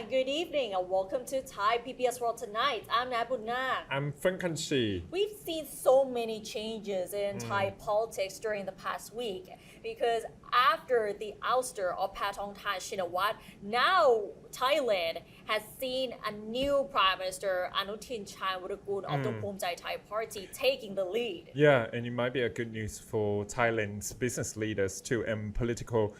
Good evening and welcome to Thai PBS World Tonight. I'm Nabuna. I'm Frankenshi. We've seen so many changes in Thai politics during the past week because after the ouster of Pathongthai Shinawat, now Thailand has seen a new Prime Minister Anutin Charnvirakul of the Phumjai Thai Party taking the lead. Yeah, and it might be a good news for Thailand's business leaders too and political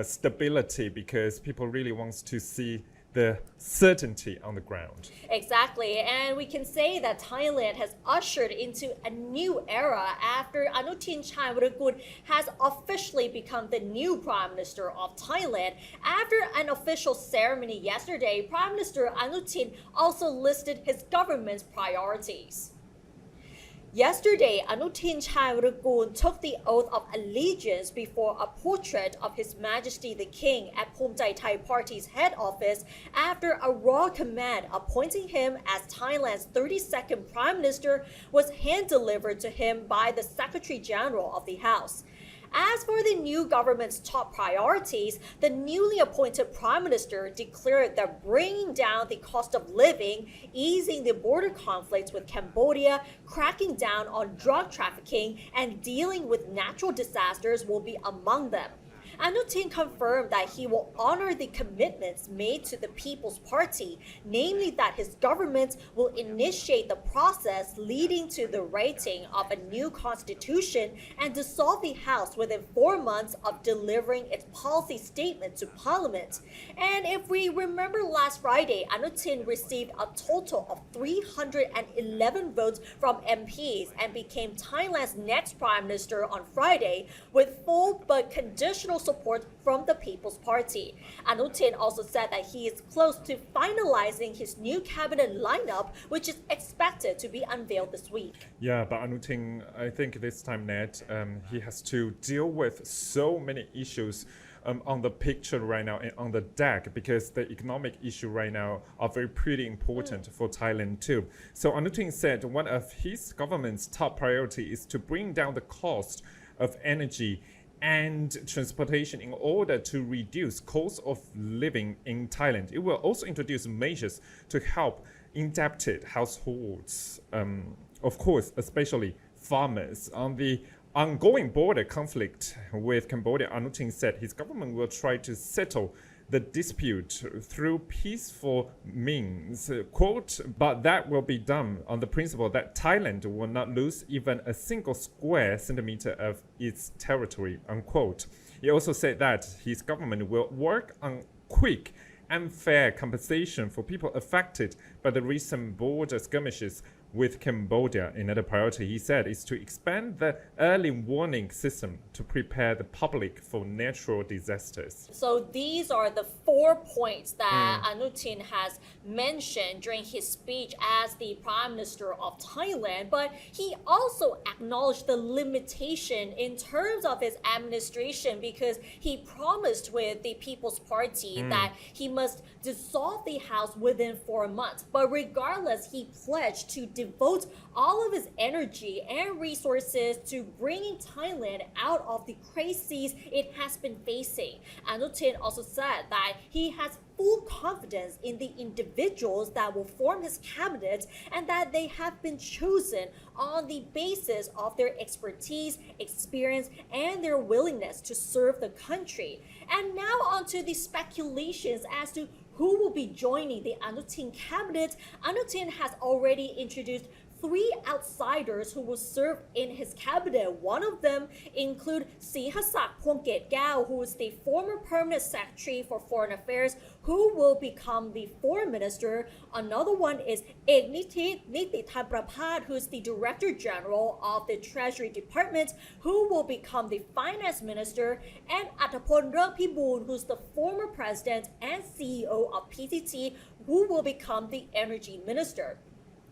stability because people really want to see the certainty on the ground. Exactly, and we can say that Thailand has ushered into a new era after Anutin Charnvirakul has officially become the new Prime Minister of Thailand. After an official ceremony yesterday, Prime Minister Anutin also listed his government's priorities. Yesterday, Anutin Charnvirakul took the oath of allegiance before a portrait of His Majesty the King at Phumjai Thai Party's head office after a raw command appointing him as Thailand's 32nd Prime Minister was hand-delivered to him by the Secretary General of the House. As for the new government's top priorities, the newly appointed Prime Minister declared that bringing down the cost of living, easing the border conflicts with Cambodia, cracking down on drug trafficking, and dealing with natural disasters will be among them. Anutin confirmed that he will honor the commitments made to the People's Party, namely that his government will initiate the process leading to the writing of a new constitution and dissolve the House within 4 months of delivering its policy statement to Parliament. And if we remember last Friday, Anutin received a total of 311 votes from MPs and became Thailand's next Prime Minister on Friday with full but conditional support from the People's Party. Anutin also said that he is close to finalizing his new cabinet lineup, which is expected to be unveiled this week. Yeah, but Anutin, I think this time, Ned, he has to deal with so many issues on the picture right now and on the deck because the economic issue right now are pretty important for Thailand too. So Anutin said one of his government's top priority is to bring down the cost of energy and transportation in order to reduce cost of living in Thailand. It will also introduce measures to help indebted households, of course, especially farmers. On the ongoing border conflict with Cambodia, Anutin said his government will try to settle the dispute through peaceful means, quote, but that will be done on the principle that Thailand will not lose even a single square centimeter of its territory, unquote. He also said that his government will work on quick and fair compensation for people affected by the recent border skirmishes with Cambodia. Another priority, he said, is to expand the early warning system to prepare the public for natural disasters. So these are the 4 points that Anutin has mentioned during his speech as the Prime Minister of Thailand, but he also acknowledged the limitation in terms of his administration because he promised with the People's Party that he must dissolve the House within 4 months. But regardless, he pledged to devote all of his energy and resources to bringing Thailand out of the crises it has been facing. Anutin also said that he has full confidence in the individuals that will form his cabinet and that they have been chosen on the basis of their expertise, experience, and their willingness to serve the country. And now on to the speculations as to who will be joining the Anutin cabinet. Anutin has already introduced 3 outsiders who will serve in his cabinet. One of them include Sihasak Phongketgao, who is the former permanent secretary for foreign affairs, who will become the foreign minister. Another one is Anutin Nitithanprapat, who is the director general of the Treasury Department, who will become the finance minister, and Attapon Rangpiboon, who's the former president and CEO of PTT, who will become the energy minister.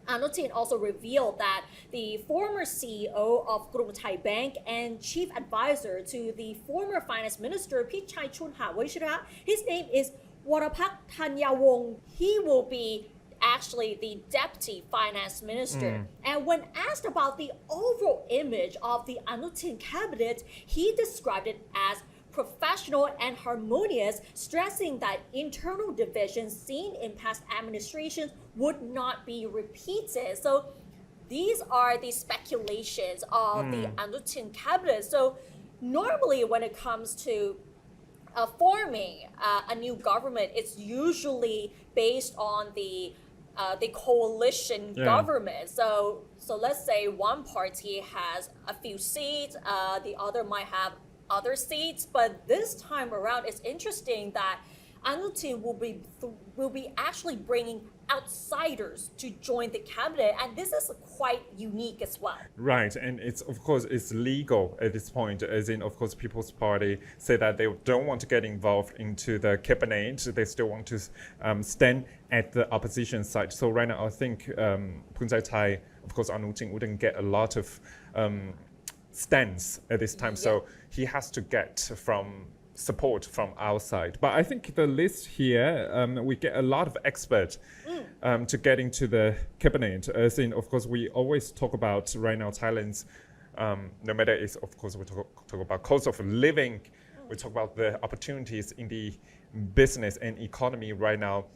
Anutin also revealed that the former CEO of Krung Thai Bank and chief advisor to the former finance minister Pichai Chunha Wishira, his name is Warapak Thanyawong. He will be actually the deputy finance minister. And when asked about the overall image of the Anutin cabinet, he described it as professional and harmonious, stressing that internal divisions seen in past administrations would not be repeated. So these are the speculations of the Anutin cabinet. So normally when it comes to forming a new government, it's usually based on the coalition government. So let's say one party has a few seats, the other might have other seats, but this time around it's interesting that Anutin will be actually bringing outsiders to join the cabinet, and this is quite unique as well. Right, and it's of course it's legal at this point, as in of course People's Party say that they don't want to get involved into the cabinet, they still want to stand at the opposition side. So right now I think Phunzai Thai, of course Anutin wouldn't get a lot of stance at this time, so he has to get from support from outside. But I think the list here, we get a lot of experts to get into the cabinet. As in, of course, we always talk about right now Thailand's, no matter it's, of course, we talk about cost of living, we talk about the opportunities in the business and economy right now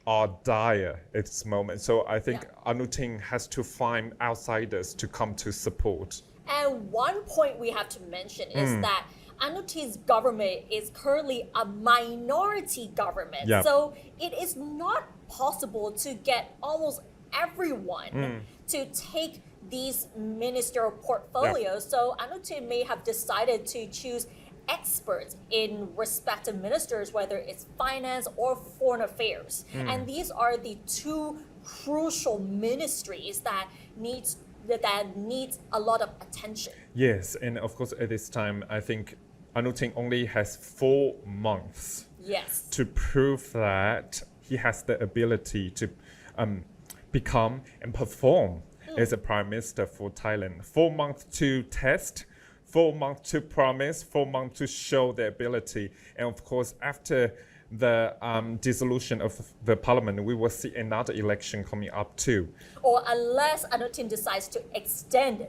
are dire at this moment. So I think Anutin has to find outsiders to come to support. And one point we have to mention is that Anutin's government is currently a minority government. So it is not possible to get almost everyone to take these ministerial portfolios. So Anutin may have decided to choose experts in respective ministers, whether it's finance or foreign affairs. And these are the 2 crucial ministries that needs a lot of attention. Yes, and of course at this time, I think Anutin only has 4 months to prove that he has the ability to become and perform as a prime minister for Thailand. 4 months to test, 4 months to promise, 4 months to show the ability. And of course, after the dissolution of the parliament, we will see another election coming up too. Or unless Anutin decides to extend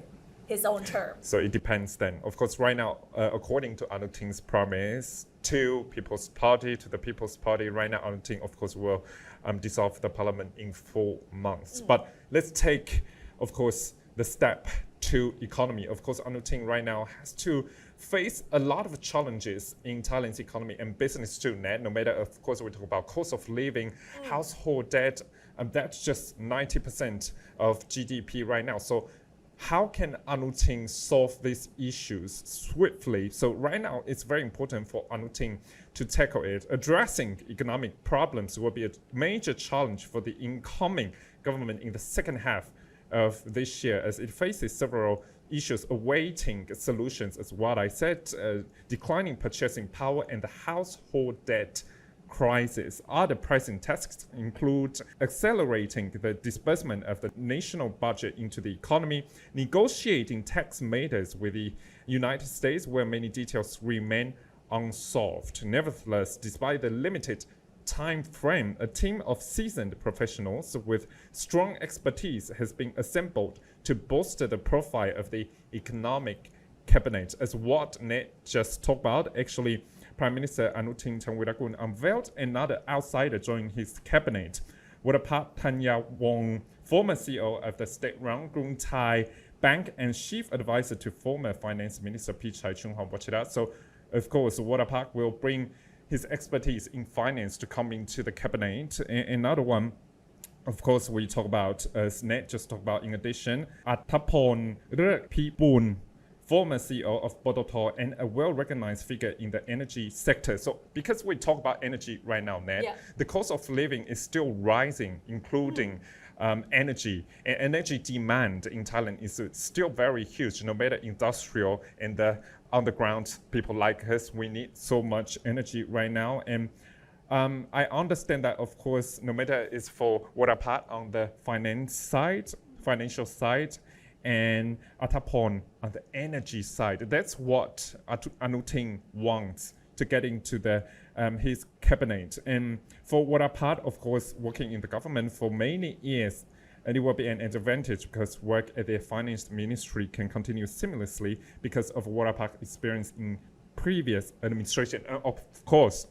his own term. So it depends then. Of course, right now, according to Anutin's promise to the People's Party, right now Anutin, of course, will dissolve the parliament in 4 months. But let's take, of course, the step to economy. Of course, Anutin right now has to face a lot of challenges in Thailand's economy and business too. No matter, of course, we talk about cost of living, household debt, that's just 90% of GDP right now. So how can Anutin solve these issues swiftly? So right now, it's very important for Anutin to tackle it. Addressing economic problems will be a major challenge for the incoming government in the second half of this year as it faces several issues awaiting solutions, as what I said, declining purchasing power and the household debt crisis. Other pressing tasks include accelerating the disbursement of the national budget into the economy, negotiating tax matters with the United States, where many details remain unsolved. Nevertheless, despite the limited time frame, a team of seasoned professionals with strong expertise has been assembled to bolster the profile of the economic cabinet. As what Ned just talked about, actually, Prime Minister Anutin unveiled another outsider joining his cabinet. Wadapat Tanya Wong, former CEO of the state-run Grung Thai Bank and chief advisor to former Finance Minister P. Chai Chung-hong. Watch it out. So, of course, Wadapat will bring his expertise in finance to come into the cabinet. Another one, of course, we talk about, as Ned just talked about, in addition, Attapon Rerkpibun, former CEO of Bodotor and a well-recognized figure in the energy sector. So because we talk about energy right now, Ned, the cost of living is still rising, including energy. And energy demand in Thailand is still very huge, no matter industrial and the underground people like us. We need so much energy right now. And I understand that, of course, no matter it's for Wadapat on the financial side, and Attapon on the energy side. That's what Anutin wants to get into the his cabinet. And for Wadapat, of course, working in the government for many years, and it will be an advantage because work at the finance ministry can continue seamlessly because of Wadapat's experience in previous administration. And of course,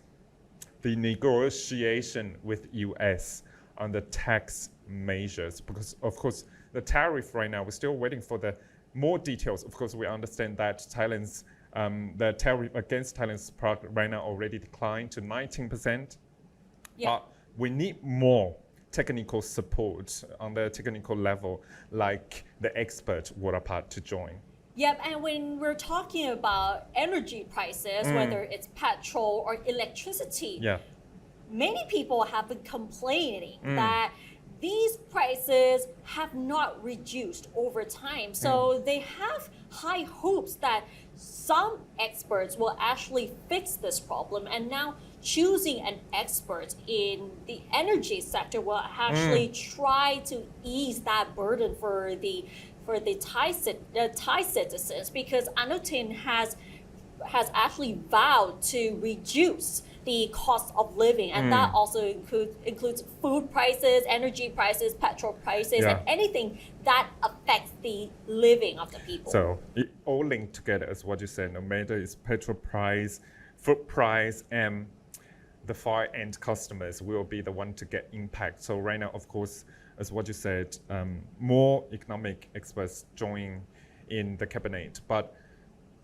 the negotiation with US on the tax measures, because of course the tariff right now, we're still waiting for the more details. Of course, we understand that Thailand's the tariff against Thailand's product right now already declined to 19%. But we need more technical support on the technical level, like the expert Wadapat to join. Yep, and when we're talking about energy prices, whether it's petrol or electricity, many people have been complaining that these prices have not reduced over time. So they have high hopes that some experts will actually fix this problem. And now choosing an expert in the energy sector will actually try to ease that burden for the Thai citizens, because Anutin has actually vowed to reduce the cost of living, and that also includes food prices, energy prices, petrol prices, and anything that affects the living of the people. So it all linked together, as what you said, no matter it's petrol price, food price, and the far end customers will be the one to get impact. So right now, of course, as what you said, more economic experts join in the cabinet, but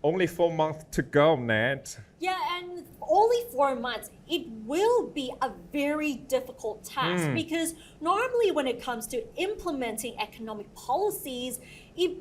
only 4 months to go, Ned. Yeah, and only 4 months. It will be a very difficult task because normally when it comes to implementing economic policies, it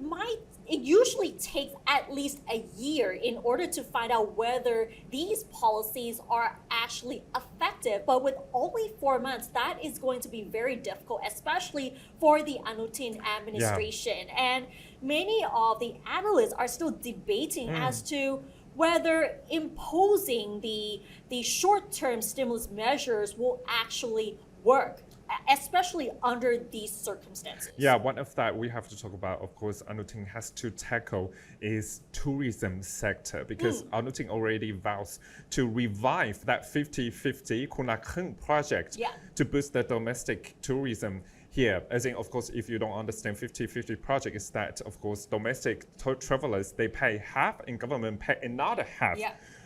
usually takes at least a year in order to find out whether these policies are actually effective. But with only 4 months, that is going to be very difficult, especially for the Anutin administration. And many of the analysts are still debating as to whether imposing the short-term stimulus measures will actually work, especially under these circumstances. Yeah, one of that we have to talk about, of course, Anutin has to tackle is tourism sector, because Anutin already vows to revive that 50-50 Kunakeng project to boost the domestic tourism here. As in, of course, if you don't understand 50-50 project, is that, of course, domestic travelers, they pay half and government pay another half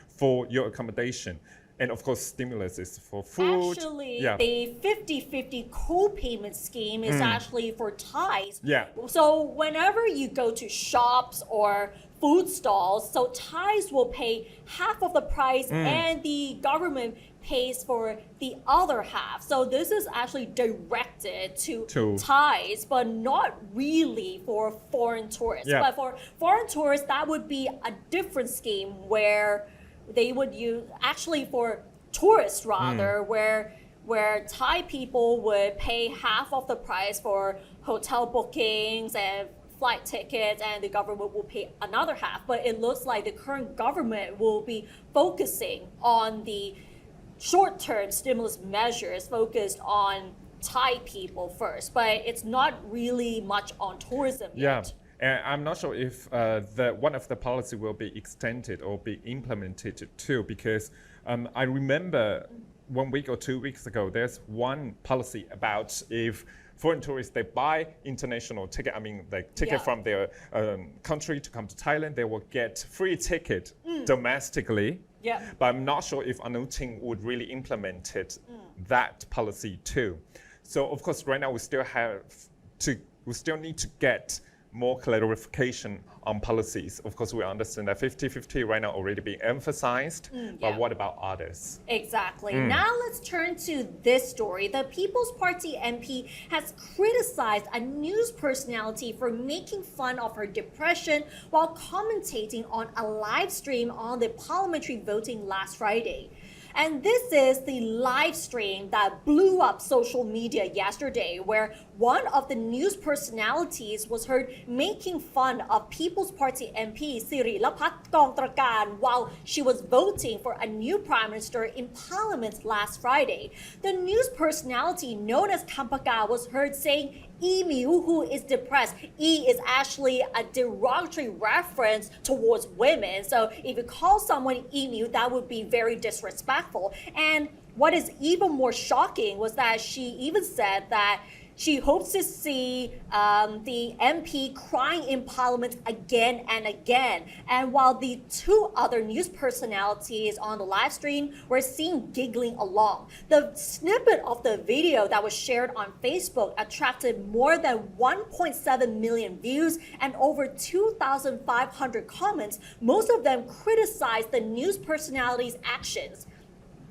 for your accommodation. And of course, stimulus is for food. Actually, the 50-50 co-payment scheme is actually for Thais. So whenever you go to shops or food stalls, so Thais will pay half of the price and the government pays for the other half. So this is actually directed to Thais, but not really for foreign tourists. But for foreign tourists, that would be a different scheme where they would use, actually for tourists rather, where where Thai people would pay half of the price for hotel bookings and flight tickets, and the government will pay another half. But it looks like the current government will be focusing on the short-term stimulus measures focused on Thai people first, but it's not really much on tourism yet. And I'm not sure if one of the policy will be extended or be implemented too, because I remember 1 week or 2 weeks ago, there's one policy about if foreign tourists, they buy international ticket, ticket from their country to come to Thailand, they will get free ticket domestically. Yeah. But I'm not sure if Anutin would really implement that policy too. So of course, right now we still need to get more clarification on policies. Of course, we understand that 50-50 right now already being emphasized, but what about others? Exactly. Now let's turn to this story. The People's Party MP has criticized a news personality for making fun of her depression while commentating on a live stream on the parliamentary voting last Friday. And this is the live stream that blew up social media yesterday, where one of the news personalities was heard making fun of People's Party MP Sirilapat Kongtrakan while she was voting for a new prime minister in parliament last Friday. The news personality known as Kampaka was heard saying Emu, who is depressed. E is actually a derogatory reference towards women. So if you call someone emu, that would be very disrespectful. And what is even more shocking was that she even said that she hopes to see the MP crying in parliament again and again. And while the two other news personalities on the live stream were seen giggling along, the snippet of the video that was shared on Facebook attracted more than 1.7 million views and over 2,500 comments. Most of them criticized the news personality's actions.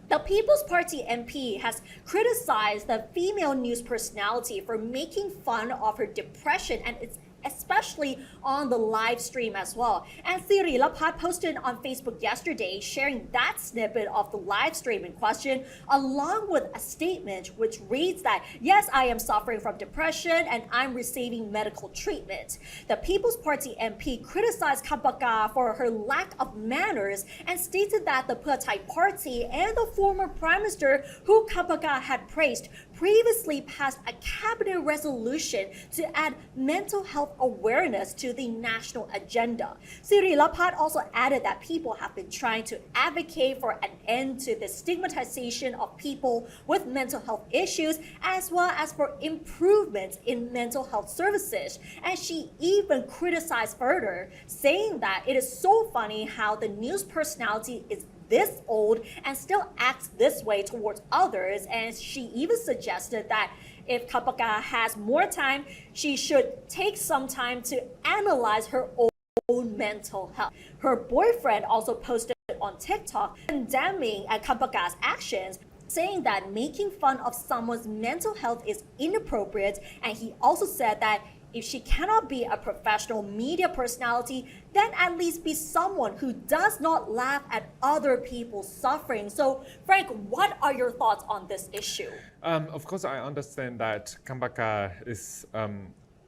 The People's Party MP has criticized the female news personality for making fun of her depression, and it's especially on the live stream as well. And Sirilapat posted on Facebook yesterday sharing that snippet of the live stream in question, along with a statement which reads that, yes, I am suffering from depression and I'm receiving medical treatment. The People's Party MP criticized Kampaka for her lack of manners and stated that the Pheu Thai Party and the former Prime Minister, who Kampaka had praised, previously passed a cabinet resolution to add mental health awareness to the national agenda. Sirilapat also added that people have been trying to advocate for an end to the stigmatization of people with mental health issues, as well as for improvements in mental health services. And she even criticized further, saying that it is so funny how the news personality is this old and still acts this way towards others. And she even suggested that if Kapaka has more time, she should take some time to analyze her own mental health. Her boyfriend also posted on TikTok condemning Kapaka's actions, saying that making fun of someone's mental health is inappropriate. And he also said that if she cannot be a professional media personality, then at least be someone who does not laugh at other people's suffering. So, Frank, what are your thoughts on this issue? Of course, I understand that Kambaka is,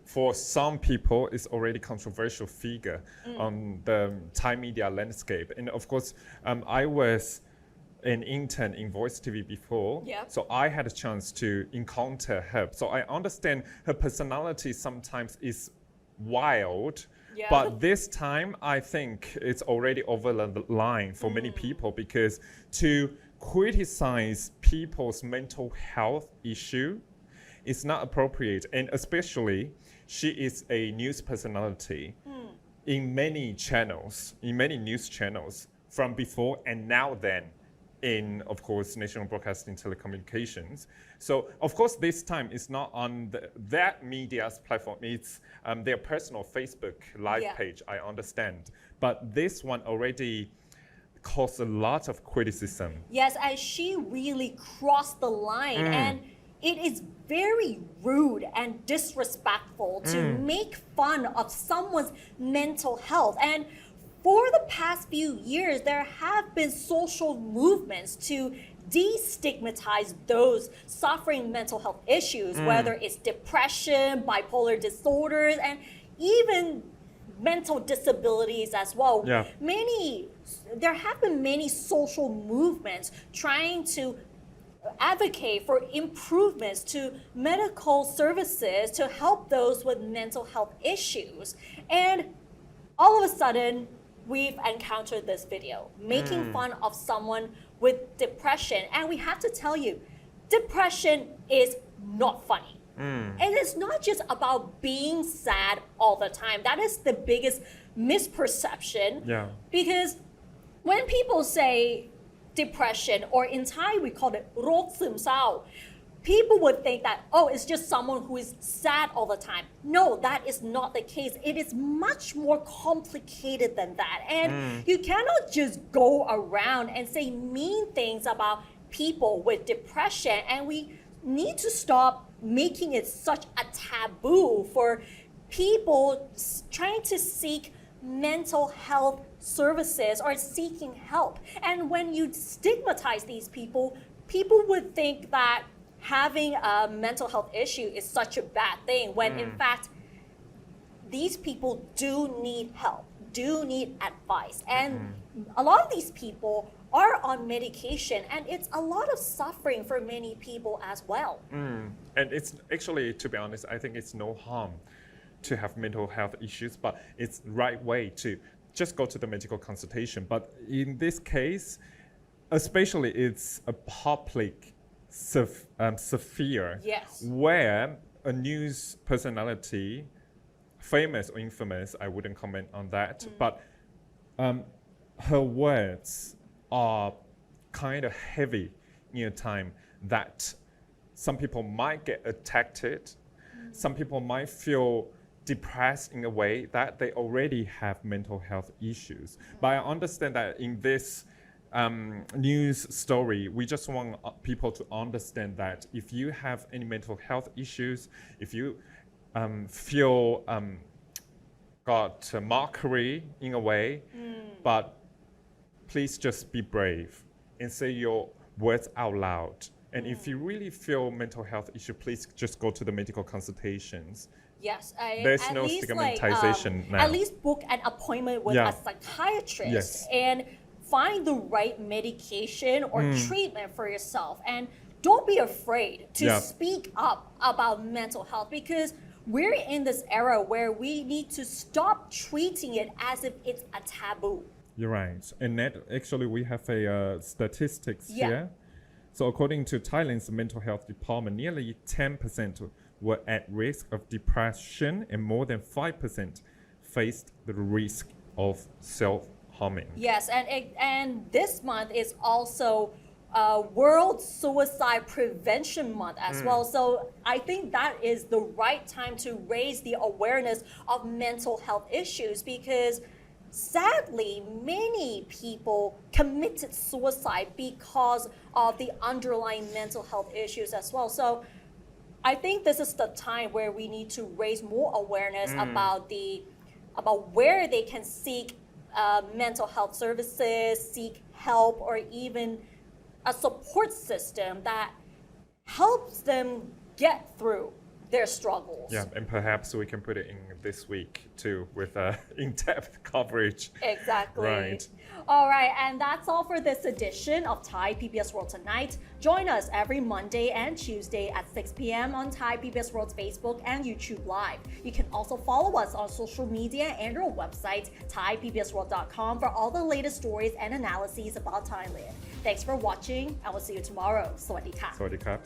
for some people, is already controversial figure on the Thai media landscape. And of course, I was an intern in Voice TV before, so I had a chance to encounter her. So I understand her personality sometimes is wild, but this time I think it's already over the line for many people, because to criticize people's mental health issue is not appropriate. And especially, she is a news personality in many channels, in many news channels from before and now then, in, of course, National Broadcasting Telecommunications. So, of course, this time it's not on that media's platform. It's their personal Facebook live page, I understand. But this one already caused a lot of criticism. Yes, and she really crossed the line. And it is very rude and disrespectful to make fun of someone's mental health. And for the past few years, there have been social movements to destigmatize those suffering mental health issues, whether it's depression, bipolar disorders, and even mental disabilities as well. Yeah. There have been many social movements trying to advocate for improvements to medical services to help those with mental health issues. And all of a sudden, we've encountered this video making fun of someone with depression. And we have to tell you, depression is not funny. And it's not just about being sad all the time. That is the biggest misperception. Yeah. Because when people say depression, or in Thai we call it โรคซึมเศร้า, people would think that, oh, it's just someone who is sad all the time. No, that is not the case. It is much more complicated than that. And you cannot just go around and say mean things about people with depression. And we need to stop making it such a taboo for people trying to seek mental health services or seeking help. And when you stigmatize these people, people would think that having a mental health issue is such a bad thing, when in fact, these people do need help, do need advice. And a lot of these people are on medication, and it's a lot of suffering for many people as well. And it's actually, to be honest, I think it's no harm to have mental health issues, but it's right way to just go to the medical consultation. But in this case, especially it's a public sphere, Yes. where a news personality, famous or infamous, I wouldn't comment on that, but her words are kind of heavy in a time that some people might get attacked. Some people might feel depressed in a way that they already have mental health issues. But I understand that in this news story, we just want people to understand that if you have any mental health issues, if you feel got mockery in a way, but please just be brave and say your words out loud. And if you really feel mental health issue, please just go to the medical consultations. Yes, There's at no least stigmatization now. At least book an appointment with Yeah. a psychiatrist Yes. and find the right medication or treatment for yourself. And don't be afraid to Yeah. speak up about mental health, because we're in this era where we need to stop treating it as if it's a taboo. You're right. And Ned, actually, we have a statistics Yeah. here. So according to Thailand's mental health department, nearly 10% were at risk of depression, and more than 5% faced the risk of self-harming. Yes, and this month is also World Suicide Prevention Month as well. So I think that is the right time to raise the awareness of mental health issues, because sadly, many people committed suicide because of the underlying mental health issues as well. So I think this is the time where we need to raise more awareness about where they can seek mental health services, seek help, or even a support system that helps them get through their struggles. Yeah, and perhaps we can put it in this week too with in-depth coverage. Exactly. Right. All right, and that's all for this edition of Thai PBS World Tonight. Join us every Monday and Tuesday at 6 p.m. on Thai PBS World's Facebook and YouTube Live. You can also follow us on social media and our website, thaipbsworld.com, for all the latest stories and analyses about Thailand. Thanks for watching, and we'll see you tomorrow. สวัสดีค่ะ สวัสดีครับ